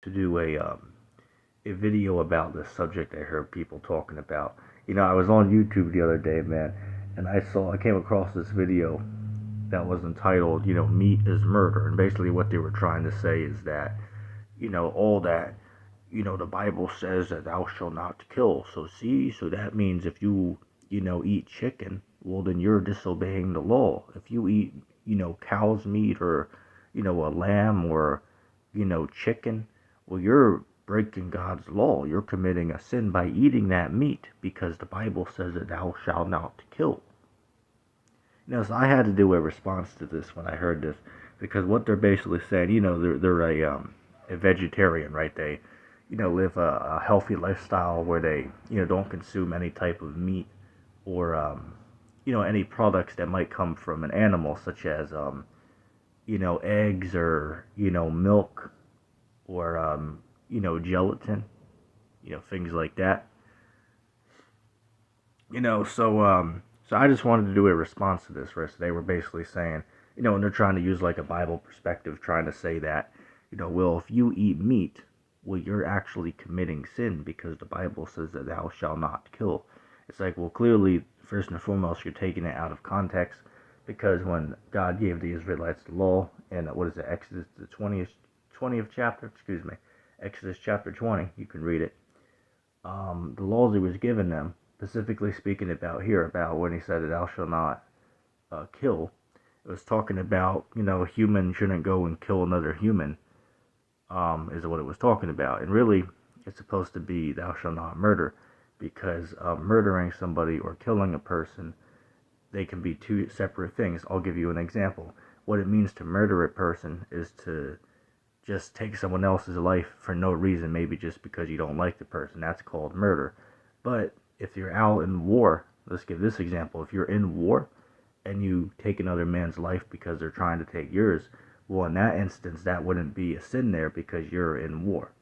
to do a video about this subject I heard people talking about. I was on YouTube the other day, man, and I came across this video that was entitled, "Meat is Murder," and basically what they were trying to say is that, all that, the Bible says that thou shalt not kill. So that means if you, eat chicken, well then you're disobeying the law. If you eat, cow's meat or, a lamb or, chicken, well, you're breaking God's law. You're committing a sin by eating that meat because the Bible says that thou shalt not kill. So I had to do a response to this when I heard this because what they're basically saying, they're a vegetarian, right? They, live a healthy lifestyle where they, don't consume any type of meat or, any products that might come from an animal, such as, eggs or, milk or gelatin, things like that. So I just wanted to do a response to this, right? So they were basically saying, and they're trying to use like a Bible perspective, trying to say that, well, if you eat meat, well, you're actually committing sin because the Bible says that thou shalt not kill. It's like, well, clearly, first and foremost, you're taking it out of context because when God gave the Israelites the law, and what is it, Exodus, the 20th chapter, excuse me, Exodus chapter 20, you can read it. The laws he was giving them, specifically speaking about here, about when he said that thou shalt not kill, it was talking about, a human shouldn't go and kill another human, is what it was talking about. And really, it's supposed to be thou shalt not murder, because murdering somebody or killing a person, they can be two separate things. I'll give you an example. What it means to murder a person is to just take someone else's life for no reason, maybe just because you don't like the person. That's called murder. But if you're out in war, let's give this example. If you're in war and you take another man's life because they're trying to take yours, well, in that instance, that wouldn't be a sin there because you're in war.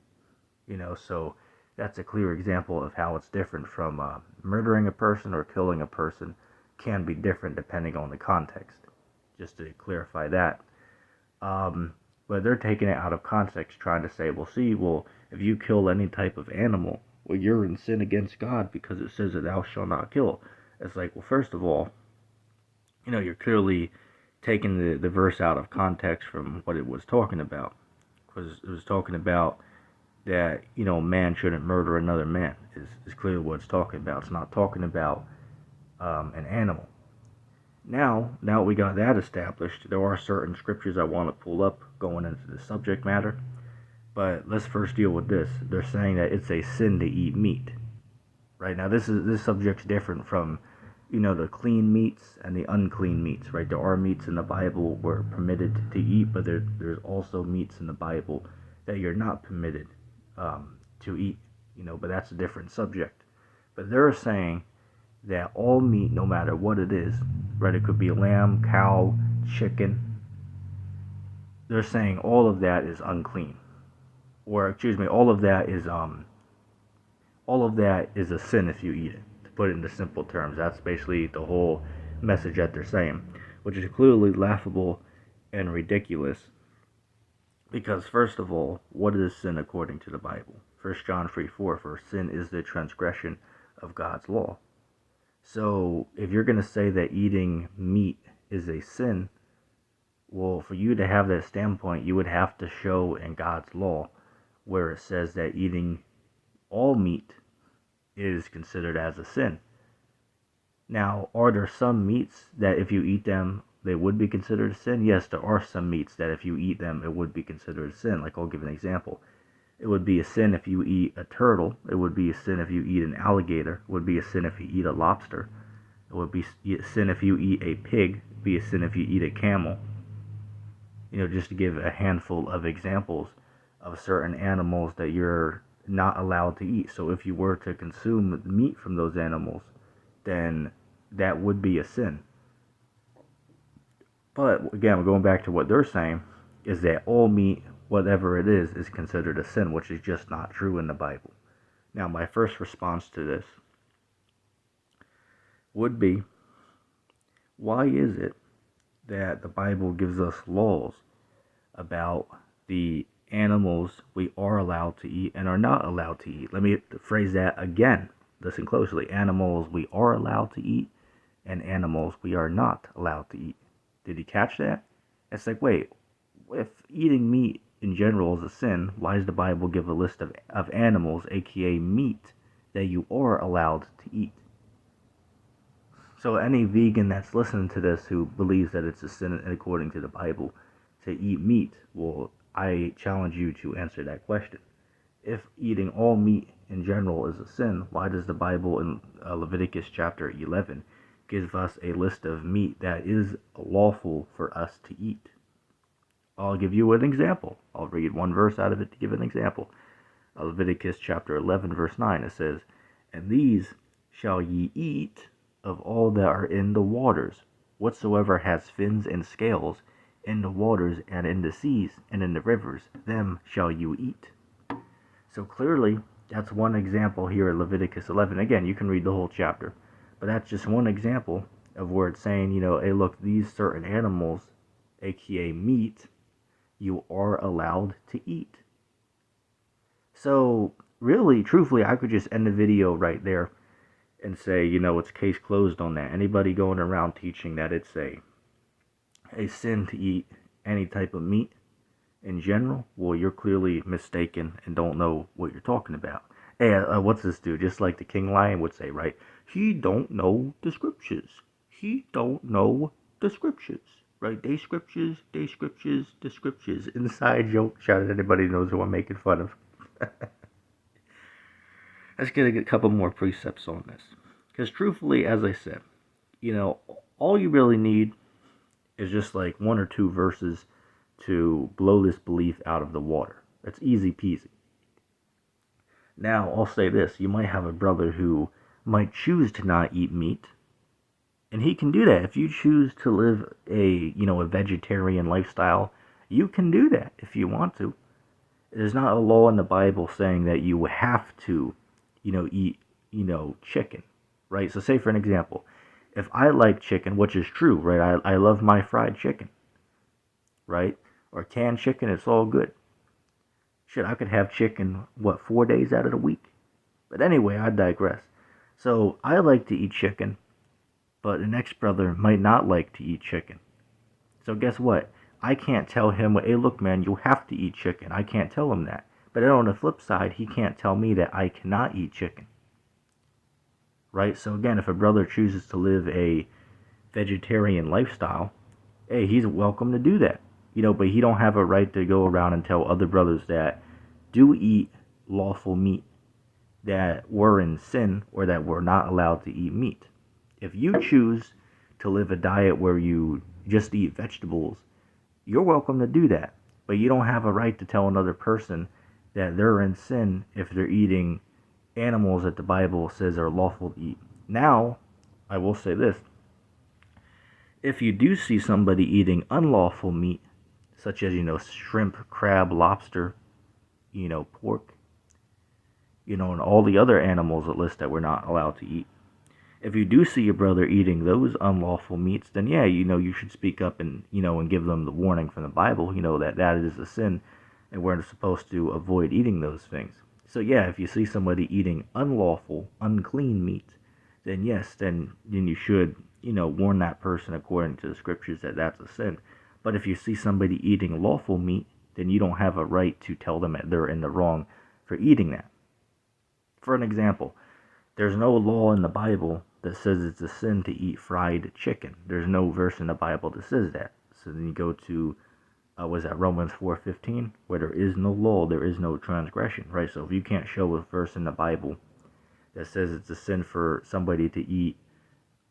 So that's a clear example of how it's different from murdering a person or killing a person can be different depending on the context. Just to clarify that. But they're taking it out of context, trying to say, well, if you kill any type of animal, well, you're in sin against God because it says that thou shalt not kill. It's like, well, first of all, you're clearly taking the verse out of context from what it was talking about. Because it was talking about that, man shouldn't murder another man, is clearly what it's talking about. It's not talking about an animal. Now we got that established, there are certain scriptures I want to pull up going into the subject matter. But let's first deal with this. They're saying that it's a sin to eat meat. Right now, this subject's different from, the clean meats and the unclean meats. Right, there are meats in the Bible we're permitted to eat, but there's also meats in the Bible that you're not permitted to eat. But that's a different subject. But they're saying that all meat, no matter what it is, right? It could be lamb, cow, chicken. They're saying all of that is unclean, or excuse me, all of that is a sin if you eat it. To put it into simple terms, that's basically the whole message that they're saying, which is clearly laughable and ridiculous. Because first of all, what is sin according to the Bible? 1 John 3:4, for sin is the transgression of God's law. So if you're going to say that eating meat is a sin, well, for you to have that standpoint, you would have to show in God's law where it says that eating all meat is considered as a sin. Now, are there some meats that if you eat them, they would be considered a sin? Yes, there are some meats that if you eat them, it would be considered a sin. Like, I'll give an example. It would be a sin if you eat a turtle. It would be a sin if you eat an alligator. It would be a sin if you eat a lobster. It would be a sin if you eat a pig. It would be a sin if you eat a camel. Just to give a handful of examples of certain animals that you're not allowed to eat. So if you were to consume meat from those animals, then that would be a sin. But again, we're going back to what they're saying, is that all meat, whatever it is considered a sin, which is just not true in the Bible. Now, my first response to this would be, why is it that the Bible gives us laws about the animals we are allowed to eat and are not allowed to eat. Let me phrase that again. Listen closely. Animals we are allowed to eat and animals we are not allowed to eat. Did you catch that? It's like, wait, if eating meat in general is a sin, why does the Bible give a list of animals, aka meat, that you are allowed to eat? So any vegan that's listening to this who believes that it's a sin according to the Bible to eat meat, well, I challenge you to answer that question. If eating all meat in general is a sin, why does the Bible in Leviticus chapter 11 give us a list of meat that is lawful for us to eat? I'll give you an example. I'll read one verse out of it to give an example. Leviticus chapter 11 verse 9, it says, "And these shall ye eat of all that are in the waters, whatsoever has fins and scales, in the waters and in the seas and in the rivers, them shall you eat." So clearly, that's one example here in Leviticus 11. Again, you can read the whole chapter, but that's just one example of where it's saying, hey, look, these certain animals, aka meat, you are allowed to eat. So really, truthfully, I could just end the video right there and say, it's case closed on that. Anybody going around teaching that it's a sin to eat any type of meat in general, well, you're clearly mistaken and don't know what you're talking about. Hey, what's this dude? Just like the King Lion would say, right? He don't know the scriptures. He don't know the scriptures. Right? They scriptures, the scriptures. Inside joke. Shout out anybody who knows who I'm making fun of. Let's get a couple more precepts on this. Because truthfully, as I said, all you really need is just like one or two verses to blow this belief out of the water. It's easy peasy. Now, I'll say this. You might have a brother who might choose to not eat meat. And he can do that. If you choose to live a vegetarian lifestyle, you can do that if you want to. There's not a law in the Bible saying that you have to, eat, chicken, right? So say for an example, if I like chicken, which is true, right? I love my fried chicken, right? Or canned chicken, it's all good. Shit, I could have chicken, 4 days out of the week? But anyway, I digress. So I like to eat chicken, but the next brother might not like to eat chicken. So guess what? I can't tell him, hey, look, man, you have to eat chicken. I can't tell him that. But then on the flip side, he can't tell me that I cannot eat chicken. Right? So again, if a brother chooses to live a vegetarian lifestyle, hey, he's welcome to do that. But he don't have a right to go around and tell other brothers that do eat lawful meat that were in sin or that were not allowed to eat meat. If you choose to live a diet where you just eat vegetables, you're welcome to do that. But you don't have a right to tell another person that they're in sin if they're eating animals that the Bible says are lawful to eat. Now, I will say this. If you do see somebody eating unlawful meat, such as, shrimp, crab, lobster, pork, and all the other animals that list that we're not allowed to eat, if you do see your brother eating those unlawful meats, then yeah, you should speak up and, and give them the warning from the Bible, that is a sin and we're supposed to avoid eating those things. So yeah, if you see somebody eating unlawful, unclean meat, then yes, then you should, warn that person according to the scriptures that that's a sin. But if you see somebody eating lawful meat, then you don't have a right to tell them that they're in the wrong for eating that. For an example, there's no law in the Bible that says it's a sin to eat fried chicken. There's no verse in the Bible that says that. So then you go to, Romans 4:15, where there is no law, there is no transgression, right? So if you can't show a verse in the Bible that says it's a sin for somebody to eat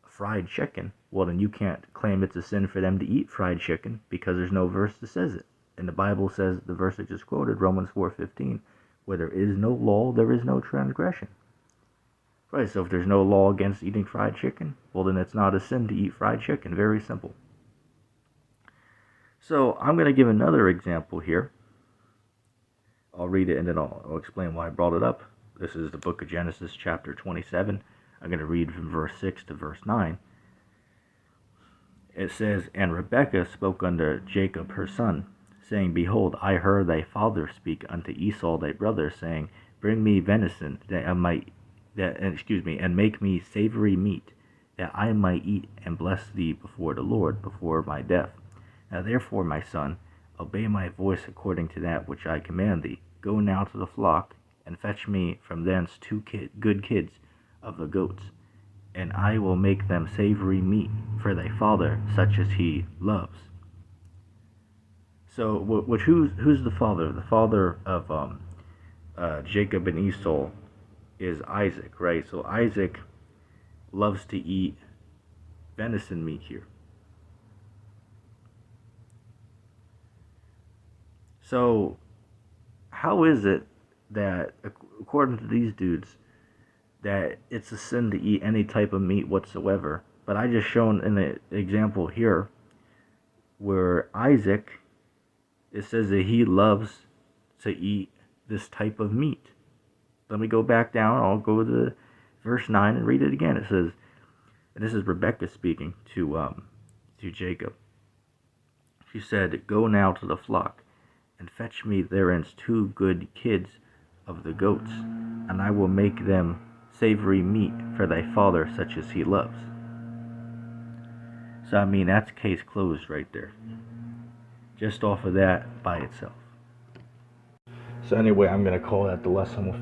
fried chicken, well then you can't claim it's a sin for them to eat fried chicken because there's no verse that says it. And the Bible says, the verse I just quoted, Romans 4:15, where there is no law, there is no transgression. Right, so if there's no law against eating fried chicken, well then it's not a sin to eat fried chicken. Very simple. So I'm going to give another example here. I'll read it and then I'll explain why I brought it up. This is the book of Genesis chapter 27. I'm going to read from verse 6 to verse 9. It says, "And Rebekah spoke unto Jacob her son, saying, Behold, I heard thy father speak unto Esau thy brother, saying, Bring me venison, and make me savory meat, that I might eat and bless thee before the Lord, before my death. Now therefore, my son, obey my voice according to that which I command thee. Go now to the flock, and fetch me from thence good kids of the goats, and I will make them savory meat for thy father, such as he loves. So, who's the father? The father of Jacob and Esau is Isaac, right? So Isaac loves to eat venison meat here. So, how is it that, according to these dudes, that it's a sin to eat any type of meat whatsoever? But I just shown in the example here where Isaac, it says that he loves to eat this type of meat. Let me go back down. I'll go to verse 9 and read it again. It says, and this is Rebekah speaking to Jacob. She said, Go now to the flock, and fetch me thereince 2 good kids of the goats, and I will make them savory meat for thy father, such as he loves. So, I mean, that's case closed right there. Just off of that by itself. So anyway, I'm going to call that the lesson.